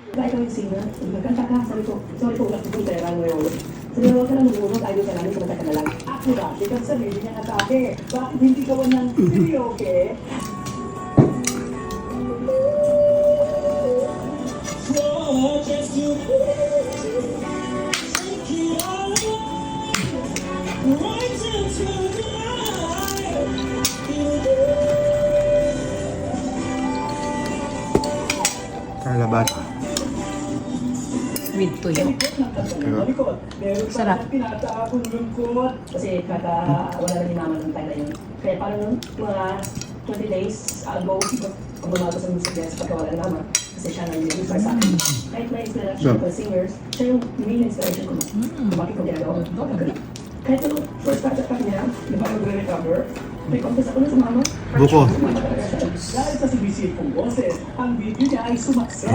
Diba ikaw yung singer? Nagkanta ka, sabi ko, sorry po, ulat ko pera ngayon. Sabi ko, huwag ka lang magbunot, idol ka namin, kumanta ka na lang. Ako ba? Ikaw sabihin niya na sabi, bakit hindi ka ng video, okay? Kalabat. With tuyo. Sarap. Kasi kaka wala na ni mama ng time na yun. Kaya parang mga 20 days ago, abunado sa music dance pagka wala na mama. Kasi siya na yung inspire sa akin. Kahit may inspiration ko singers, siya yung main inspiration ko. Bakit ko ginagawa? Kahit yung first start at niya, di ba nag-recover, may confess ako na sa mama. Buko. Dahil sa sinisip kong boses, ang video niya ay sumakses.